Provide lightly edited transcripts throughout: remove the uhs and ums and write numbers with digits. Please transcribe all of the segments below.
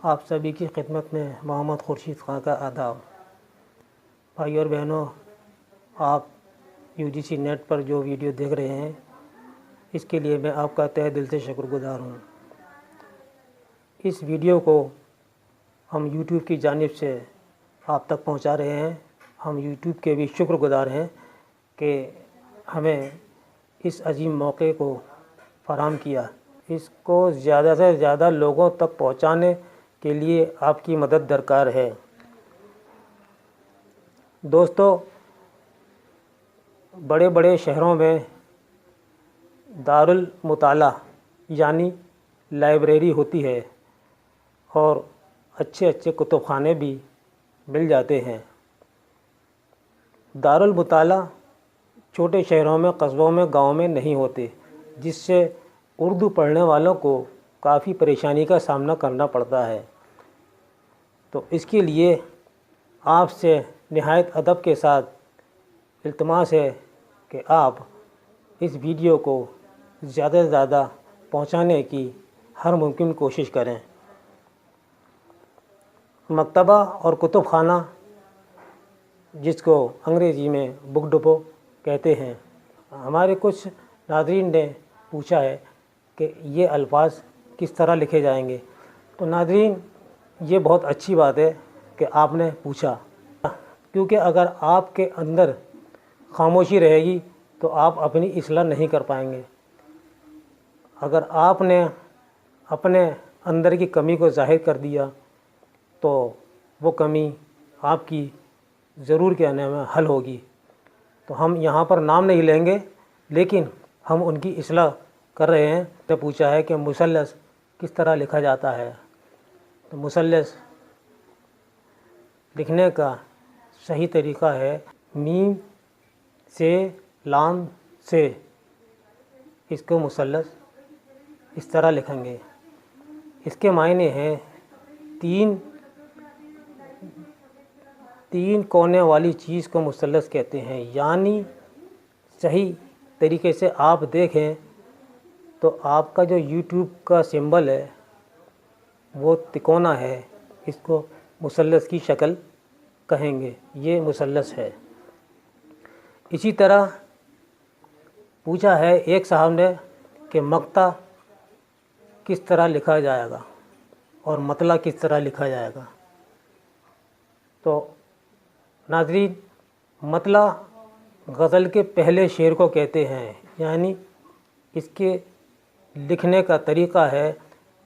آپ سبھی کی خدمت میں محمد خورشید خان کا آداب۔ بھائی اور بہنوں، آپ UGC نیٹ پر جو ویڈیو دیکھ رہے ہیں اس کے لیے میں آپ کا تہہ دل سے شکر گزار ہوں۔ اس ویڈیو کو ہم YouTube کی جانب سے آپ تک پہنچا رہے ہیں۔ ہم YouTube کے بھی شکر گزار ہیں کہ ہمیں اس عظیم موقع کو فراہم کیا۔ اس کو زیادہ سے زیادہ لوگوں تک پہنچانے کے لیے آپ کی مدد درکار ہے۔ دوستو، بڑے بڑے شہروں میں دارالمطالعہ یعنی لائبریری ہوتی ہے اور اچھے اچھے کتب خانے بھی مل جاتے ہیں۔ دارالمطالعہ چھوٹے شہروں میں، قصبوں میں، گاؤں میں نہیں ہوتے، جس سے اردو پڑھنے والوں کو کافی پریشانی کا سامنا کرنا پڑتا ہے۔ تو اس کے لیے آپ سے نہایت ادب کے ساتھ التماس ہے کہ آپ اس ویڈیو کو زیادہ سے زیادہ پہنچانے کی ہر ممکن کوشش کریں۔ مکتبہ اور کتب خانہ، جس کو انگریزی میں بک ڈپو کہتے ہیں، ہمارے کچھ ناظرین نے پوچھا ہے کہ یہ الفاظ کس طرح لکھے جائیں گے۔ تو ناظرین، یہ بہت اچھی بات ہے کہ آپ نے پوچھا، کیونکہ اگر آپ کے اندر خاموشی رہے گی تو آپ اپنی اصلاح نہیں کر پائیں گے۔ اگر آپ نے اپنے اندر کی کمی کو ظاہر کر دیا تو وہ کمی آپ کی ضرور کے آنے میں حل ہوگی۔ تو ہم یہاں پر نام نہیں لیں گے، لیکن ہم ان کی اصلاح کر رہے ہیں۔ نے پوچھا ہے کہ مثلث کس طرح لکھا جاتا ہے۔ تو مثلث لکھنے کا صحیح طریقہ ہے میم سے لام سے، اس کو مثلث اس طرح لکھیں گے۔ اس کے معنی ہیں تین کونے والی چیز کو مثلث کہتے ہیں، یعنی صحیح طریقے سے آپ دیکھیں تو آپ کا جو YouTube کا سمبل ہے وہ تکونا ہے، اس کو مثلث کی شکل کہیں گے، یہ مثلث ہے۔ اسی طرح پوچھا ہے ایک صاحب نے کہ مقطع کس طرح لکھا جائے گا اور مطلع کس طرح لکھا جائے گا۔ تو ناظرین، مطلع غزل کے پہلے شعر کو کہتے ہیں، یعنی اس کے لکھنے کا طریقہ ہے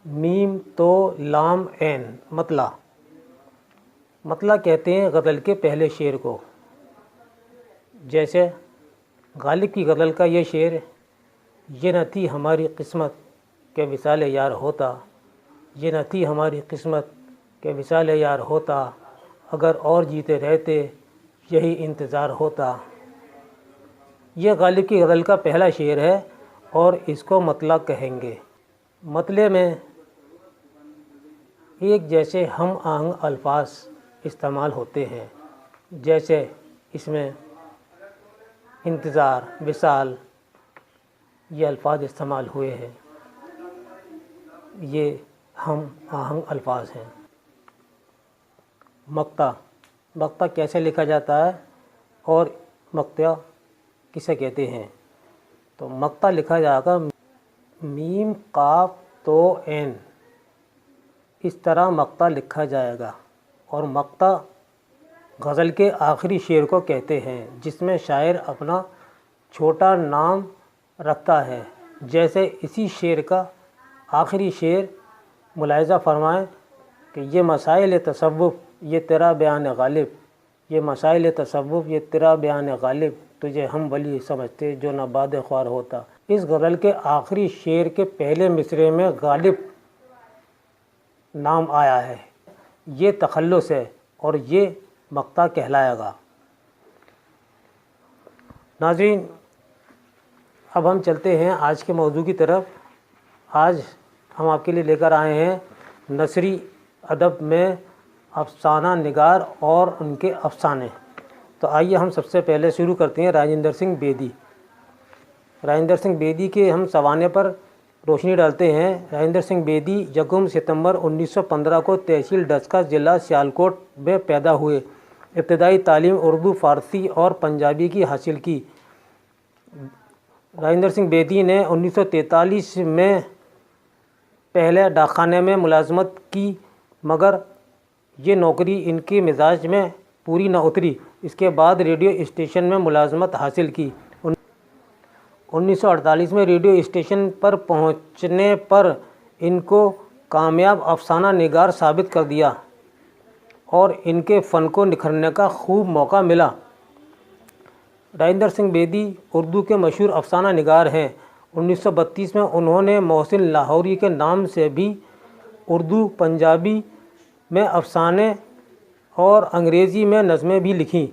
میم تو لام عین مطلع۔ مطلع کہتے ہیں غزل کے پہلے شعر کو۔ جیسے غالب کی غزل کا یہ شعر، یہ نہ تھی ہماری قسمت کہ وصال یار ہوتا، یہ نہ تھی ہماری قسمت کہ وصال یار ہوتا، اگر اور جیتے رہتے یہی انتظار ہوتا۔ یہ غالب کی غزل کا پہلا شعر ہے اور اس کو مطلع کہیں گے۔ مطلع میں ایک جیسے ہم آہنگ الفاظ استعمال ہوتے ہیں، جیسے اس میں انتظار، وصال، یہ الفاظ استعمال ہوئے ہیں، یہ ہم آہنگ الفاظ ہیں۔ مقطع کیسے لکھا جاتا ہے اور مقطع کسے کہتے ہیں؟ تو مقطع لکھا جائے گا میم قاف تو عین، اس طرح مقطع لکھا جائے گا۔ اور مقطع غزل کے آخری شعر کو کہتے ہیں، جس میں شاعر اپنا چھوٹا نام رکھتا ہے۔ جیسے اسی شعر کا آخری شعر ملاحظہ فرمائیں کہ یہ مسائل تصوف یہ تیرا بیان غالب، یہ مسائل تصوف یہ تیرا بیان غالب، تجھے ہم ولی سمجھتے جو نہ باد خوار ہوتا۔ اس غزل کے آخری شعر کے پہلے مصرعے میں غالب نام آیا ہے، یہ تخلص ہے اور یہ مقطع کہلائے گا۔ ناظرین، اب ہم چلتے ہیں آج کے موضوع کی طرف۔ آج ہم آپ کے لیے لے کر آئے ہیں نثری ادب میں افسانہ نگار اور ان کے افسانے۔ تو آئیے ہم سب سے پہلے شروع کرتے ہیں راجندر سنگھ بیدی۔ راجندر سنگھ بیدی کے ہم سوانح پر روشنی ڈالتے ہیں۔ راجندر سنگھ بیدی یکم ستمبر 1915 کو تحصیل ڈسکہ ضلع سیالکوٹ میں پیدا ہوئے۔ ابتدائی تعلیم اردو، فارسی اور پنجابی کی حاصل کی۔ راجندر سنگھ بیدی نے 1943 میں پہلے ڈاک خانے میں ملازمت کی، مگر یہ نوکری ان کے مزاج میں پوری نہ اتری۔ اس کے بعد ریڈیو اسٹیشن میں ملازمت حاصل کی۔ 1948 میں ریڈیو اسٹیشن پر پہنچنے پر ان کو کامیاب افسانہ نگار ثابت کر دیا اور ان کے فن کو نکھرنے کا خوب موقع ملا۔ راجندر سنگھ بیدی اردو کے مشہور افسانہ نگار ہیں۔ 1932 میں انہوں نے محسن لاہوری کے نام سے بھی اردو، پنجابی میں افسانے اور انگریزی میں نظمیں بھی لکھیں۔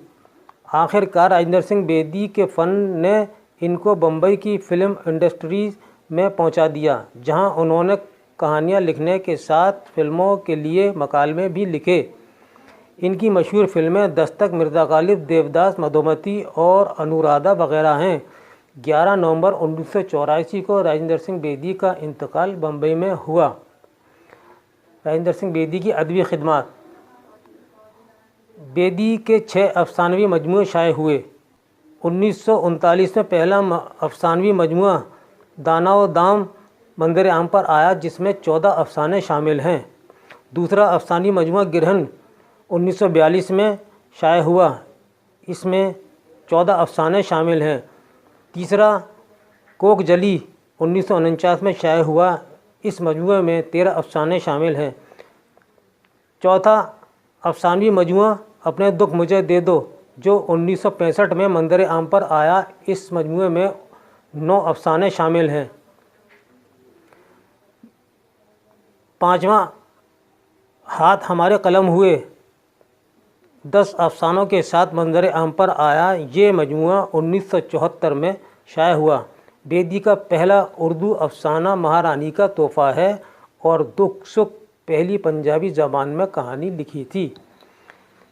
آخر کار راجندر سنگھ بیدی کے فن نے ان کو بمبئی کی فلم انڈسٹری میں پہنچا دیا، جہاں انہوں نے کہانیاں لکھنے کے ساتھ فلموں کے لیے مکالمے بھی لکھے۔ ان کی مشہور فلمیں دستک، مرزا غالب، دیوداس، مدھومتی اور انورادھا وغیرہ ہیں۔ 11 نومبر 1984 کو راجندر سنگھ بیدی کا انتقال بمبئی میں ہوا۔ راجندر سنگھ بیدی کی ادبی خدمات۔ بیدی کے 6 افسانوی مجموعے شائع ہوئے۔ 1939 میں پہلا افسانوی مجموعہ دانا و دام منظر عام پر آیا، جس میں 14 افسانے شامل ہیں۔ دوسرا افسانوی مجموعہ گرہن 1942 میں شائع ہوا، اس میں 14 افسانے شامل ہیں۔ تیسرا کوک جلی 1949 میں شائع ہوا، اس مجموعے میں 13 افسانے شامل ہیں۔ چوتھا افسانوی مجموعہ اپنے دکھ مجھے دے دو، جو 1965 میں منظر عام پر آیا، اس مجموعے میں 9 افسانے شامل ہیں۔ پانچواں ہاتھ ہمارے قلم ہوئے 10 افسانوں کے ساتھ منظر عام پر آیا، یہ مجموعہ 1974 میں شائع ہوا۔ بیدی کا پہلا اردو افسانہ مہارانی کا تحفہ ہے اور دکھ سکھ پہلی پنجابی زبان میں کہانی لکھی تھی۔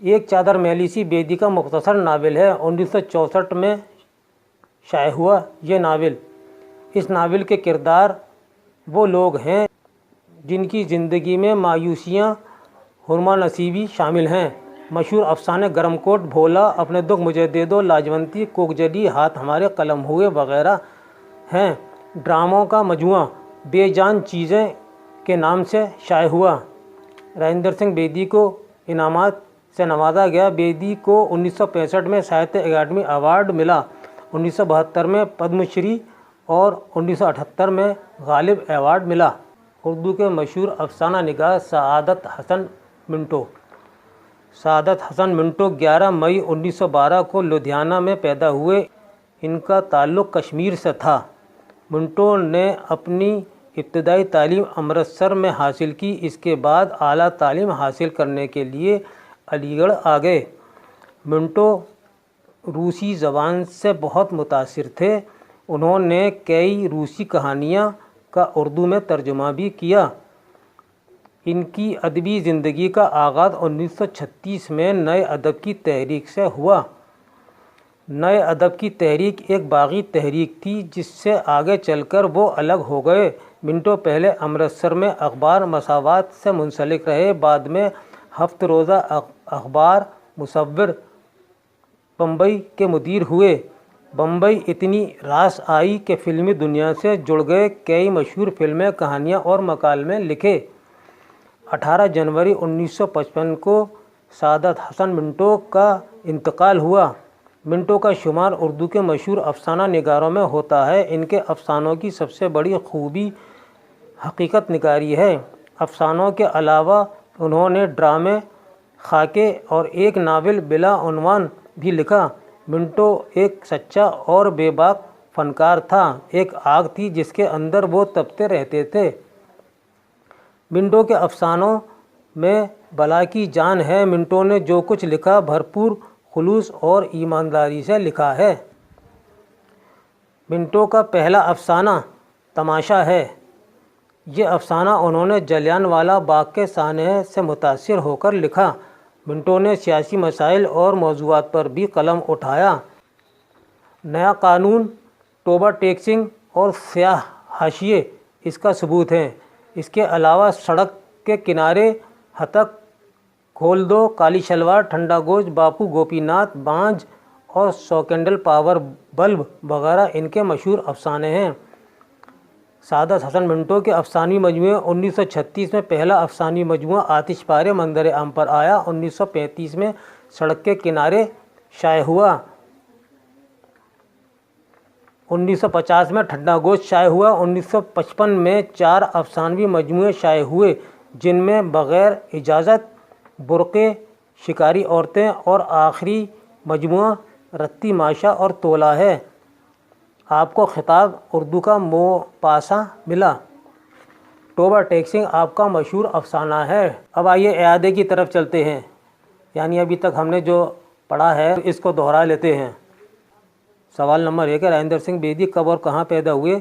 ایک چادر میلی سی بیدی کا مختصر ناول ہے، 1964 میں شائع ہوا یہ ناول۔ اس ناول کے کردار وہ لوگ ہیں جن کی زندگی میں مایوسیاں، حرمہ نصیبی شامل ہیں۔ مشہور افسانے گرم کوٹ، بھولا، اپنے دکھ مجھے دے دو، لاجونتی، کوک جلی، ہاتھ ہمارے قلم ہوئے وغیرہ ہیں۔ ڈراموں کا مجموعہ بے جان چیزیں کے نام سے شائع ہوا۔ راجندر سنگھ بیدی کو انعامات سے نوازا گیا۔ بیدی کو 1965 میں ساہتیہ اکیڈمی ایوارڈ ملا، 1972 میں پدم شری اور 1978 میں غالب ایوارڈ ملا۔ اردو کے مشہور افسانہ نگار سعادت حسن منٹو۔ سعادت حسن منٹو 11 مئی 1912 کو لدھیانہ میں پیدا ہوئے۔ ان کا تعلق کشمیر سے تھا۔ منٹو نے اپنی ابتدائی تعلیم امرتسر میں حاصل کی، اس کے بعد اعلیٰ تعلیم حاصل کرنے کے لیے علی گڑھ آ گئے۔ منٹو روسی زبان سے بہت متاثر تھے، انہوں نے کئی روسی کہانیاں کا اردو میں ترجمہ بھی کیا۔ ان کی ادبی زندگی کا آغاز 1936 میں نئے ادب کی تحریک سے ہوا۔ نئے ادب کی تحریک ایک باغی تحریک تھی، جس سے آگے چل کر وہ الگ ہو گئے۔ منٹو پہلے امرتسر میں اخبار مساوات سے منسلک رہے، بعد میں ہفت روزہ اخبار مصور بمبئی کے مدیر ہوئے۔ بمبئی اتنی راس آئی کہ فلمی دنیا سے جڑ گئے، کئی مشہور فلمیں، کہانیاں اور مکالمے لکھے۔ 18 جنوری 1955 کو سعادت حسن منٹو کا انتقال ہوا۔ منٹو کا شمار اردو کے مشہور افسانہ نگاروں میں ہوتا ہے۔ ان کے افسانوں کی سب سے بڑی خوبی حقیقت نگاری ہے۔ افسانوں کے علاوہ انہوں نے ڈرامے، خاکے اور ایک ناول بلا عنوان بھی لکھا۔ منٹو ایک سچا اور بے باک فنکار تھا، ایک آگ تھی جس کے اندر وہ تپتے رہتے تھے۔ منٹو کے افسانوں میں بلا کی جان ہے۔ منٹو نے جو کچھ لکھا بھرپور خلوص اور ایمانداری سے لکھا ہے۔ منٹو کا پہلا افسانہ تماشا ہے۔ یہ افسانہ انہوں نے جلیان والا باغ کے سانحے سے متاثر ہو کر لکھا۔ منٹو نے سیاسی مسائل اور موضوعات پر بھی قلم اٹھایا۔ نیا قانون، توبہ ٹیکسنگ اور سیاہ حاشیے اس کا ثبوت ہیں۔ اس کے علاوہ سڑک کے کنارے ہتک، کھول دو، کالی شلوار، ٹھنڈا گوشت، باپو گوپی ناتھ، بانجھ اور 100 کینڈل پاور بلب وغیرہ ان کے مشہور افسانے ہیں۔ سعادت حسن منٹو کے افسانوی مجموعے 1936 میں پہلا افسانوی مجموعہ آتش پارے منظر عام پر آیا، 1935 میں سڑک کے کنارے شائع ہوا، 1950 میں ٹھنڈا گوشت شائع ہوا، 1955 میں 4 افسانوی مجموعے شائع ہوئے جن میں بغیر اجازت، برقعے، شکاری عورتیں اور آخری مجموعہ رتی ماشا اور تولا ہے۔ آپ کو خطاب اردو کا موپاسا ملا۔ توبہ ٹیک سنگھ آپ کا مشہور افسانہ ہے۔ اب آئیے اعادے کی طرف چلتے ہیں، یعنی ابھی تک ہم نے جو پڑھا ہے اس کو دہرا لیتے ہیں۔ سوال نمبر 1 ہے، راجندر سنگھ بیدی کب اور کہاں پیدا ہوئے؟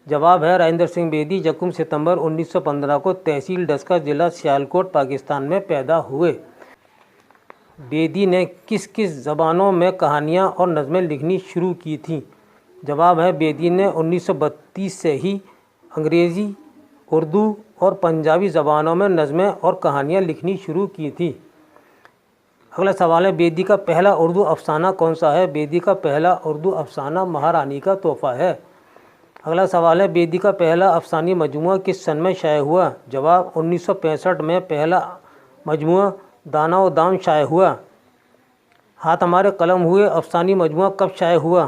جواب ہے راجندر سنگھ بیدی یکم ستمبر 1915 کو تحصیل ڈسکہ، ضلع سیالکوٹ، پاکستان میں پیدا ہوئے۔ بیدی نے کس کس زبانوں میں کہانیاں اور نظمیں لکھنی شروع کی تھیں؟ جواب ہے بیدی نے 1932 سے ہی انگریزی، اردو اور پنجابی زبانوں میں نظمیں اور کہانیاں لکھنی شروع کی تھیں۔ اگلا سوال ہے، بیدی کا پہلا اردو افسانہ کون سا ہے؟ بیدی کا پہلا اردو افسانہ مہارانی کا تحفہ ہے۔ اگلا سوال ہے، بیدی کا پہلا افسانوی مجموعہ کس سن میں شائع ہوا؟ جواب 1965 میں پہلا مجموعہ دانا و دام شائع ہوا۔ ہاتھ ہمارے قلم ہوئے افسانوی مجموعہ کب شائع ہوا؟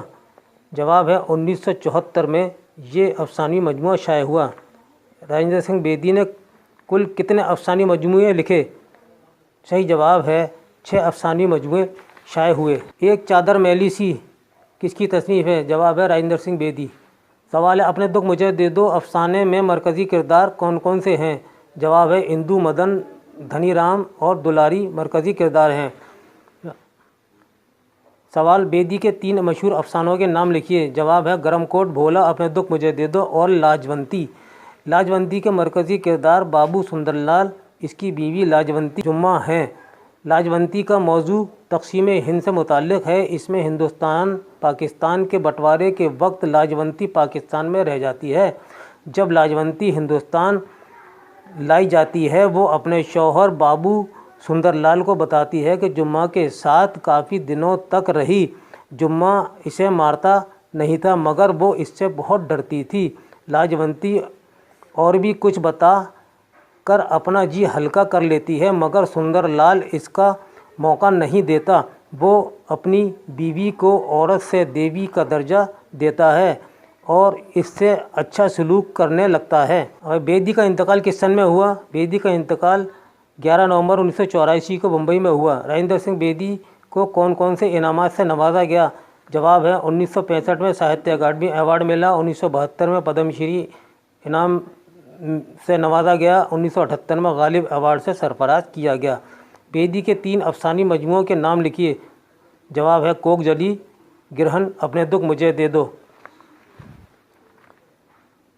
جواب ہے 1974 میں یہ افسانوی مجموعہ شائع ہوا۔ راجندر سنگھ بیدی نے کل کتنے افسانوی مجموعے لکھے؟ صحیح جواب ہے 6 افسانوی مجموعے شائع ہوئے۔ ایک چادر میلی سی کس کی تصنیف ہے؟ جواب ہے راجندر سنگھ بیدی۔ سوال ہے، اپنے دکھ مجھے دے دو افسانے میں مرکزی کردار کون کون سے ہیں؟ جواب ہے اندو، مدن، دھنی رام اور دلاری مرکزی کردار ہیں۔ سوال، بیدی کے 3 مشہور افسانوں کے نام لکھیے۔ جواب ہے گرم کوٹ، بھولا، اپنے دکھ مجھے دے دو اور لاجونتی۔ لاجونتی کے مرکزی کردار بابو سندر لال، اس کی بیوی لاجونتی جمعہ ہیں۔ لاجونتی کا موضوع تقسیم ہند سے متعلق ہے۔ اس میں ہندوستان پاکستان کے بٹوارے کے وقت لاجونتی پاکستان میں رہ جاتی ہے۔ جب لاجونتی ہندوستان لائی جاتی ہے وہ اپنے شوہر بابو سندر لال کو بتاتی ہے کہ جمعہ کے ساتھ کافی دنوں تک رہی۔ جمعہ اسے مارتا نہیں تھا مگر وہ اس سے بہت ڈرتی تھی۔ لاجونتی اور بھی کچھ بتا کر اپنا جی ہلکا کر لیتی ہے مگر سندر لال اس کا موقع نہیں دیتا۔ وہ اپنی بیوی کو عورت سے دیوی کا درجہ دیتا ہے اور اس سے اچھا سلوک کرنے لگتا ہے۔ اور بیدی کا انتقال کس سن میں ہوا؟ بیدی کا انتقال 11 نومبر 1984 کو بمبئی میں ہوا۔ راجندر سنگھ بیدی کو کون کون سے انعامات سے نوازا گیا؟ جواب ہے 1965 میں ساہتیہ اکیڈمی ایوارڈ ملا، 1972 میں پدم شری انعام سے نوازا گیا، 1978 میں غالب ایوارڈ سے سرفراز کیا گیا۔ بیدی کے 3 افسانوی مجموعوں کے نام لکھیے۔ جواب ہے کوک جلی، گرہن، اپنے دکھ مجھے دے دو۔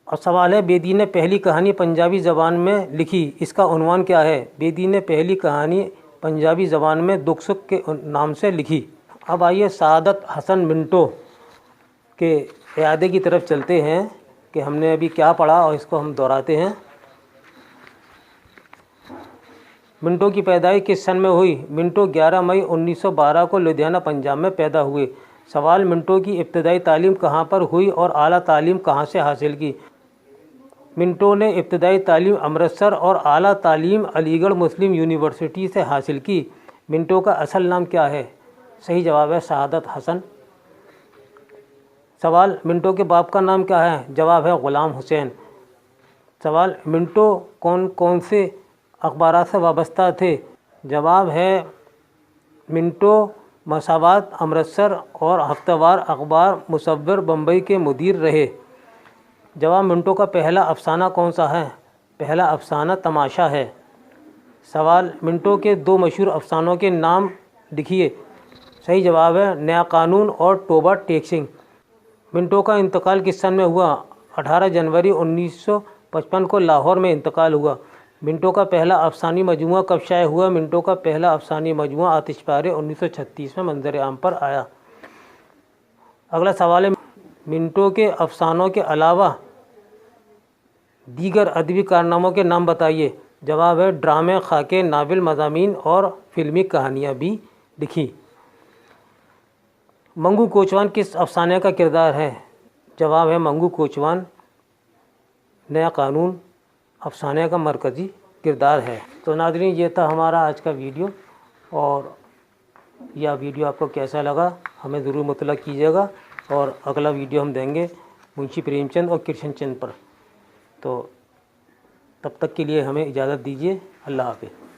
اور سوال ہے، بیدی نے پہلی کہانی پنجابی زبان میں لکھی، اس کا عنوان کیا ہے؟ بیدی نے پہلی کہانی پنجابی زبان میں دکھ سکھ کے نام سے لکھی۔ اب آئیے سعادت حسن منٹو کے اعادے کی طرف چلتے ہیں کہ ہم نے ابھی کیا پڑھا اور اس کو ہم دہراتے ہیں۔ منٹو کی پیدائش کس سن میں ہوئی؟ منٹو 11 مئی 1912 کو لدھیانہ پنجاب میں پیدا ہوئے۔ سوال، منٹو کی ابتدائی تعلیم کہاں پر ہوئی اور اعلیٰ تعلیم کہاں سے حاصل کی؟ منٹو نے ابتدائی تعلیم امرتسر اور اعلیٰ تعلیم علی گڑھ مسلم یونیورسٹی سے حاصل کی۔ منٹو کا اصل نام کیا ہے؟ صحیح جواب ہے سعادت حسن۔ سوال، منٹو کے باپ کا نام کیا ہے؟ جواب ہے غلام حسین۔ سوال، منٹو کون کون سے اخبارات سے وابستہ تھے؟ جواب ہے منٹو مساوات امرتسر اور ہفتہ وار اخبار مصور بمبئی کے مدیر رہے۔ جواب، منٹو کا پہلا افسانہ کون سا ہے؟ پہلا افسانہ تماشا ہے۔ سوال، منٹو کے 2 مشہور افسانوں کے نام لکھیے۔ صحیح جواب ہے نیا قانون اور توبہ ٹیک سنگھ۔ منٹو کا انتقال کس سن میں ہوا؟ 18 جنوری 1955 کو لاہور میں انتقال ہوا۔ منٹو کا پہلا افسانوی مجموعہ کب شائع ہوا؟ منٹو کا پہلا افسانوی مجموعہ آتش پارے 1936 میں منظر عام پر آیا۔ اگلا سوال ہے، منٹو کے افسانوں کے علاوہ دیگر ادبی کارناموں کے نام بتائیے۔ جواب ہے ڈرامے، خاکے، ناول، مضامین اور فلمی کہانیاں بھی لکھی۔ منگو کوچوان کس افسانے کا کردار ہے؟ جواب ہے منگو کوچوان نیا قانون افسانے کا مرکزی کردار ہے۔ تو ناظرین، یہ تھا ہمارا آج کا ویڈیو، اور یہ ویڈیو آپ کو کیسا لگا ہمیں ضرور مطلع کیجیے گا، اور اگلا ویڈیو ہم دیں گے منشی پریم چند اور کرشن چند پر۔ تو تب تک کے لیے ہمیں اجازت دیجیے، اللہ حافظ۔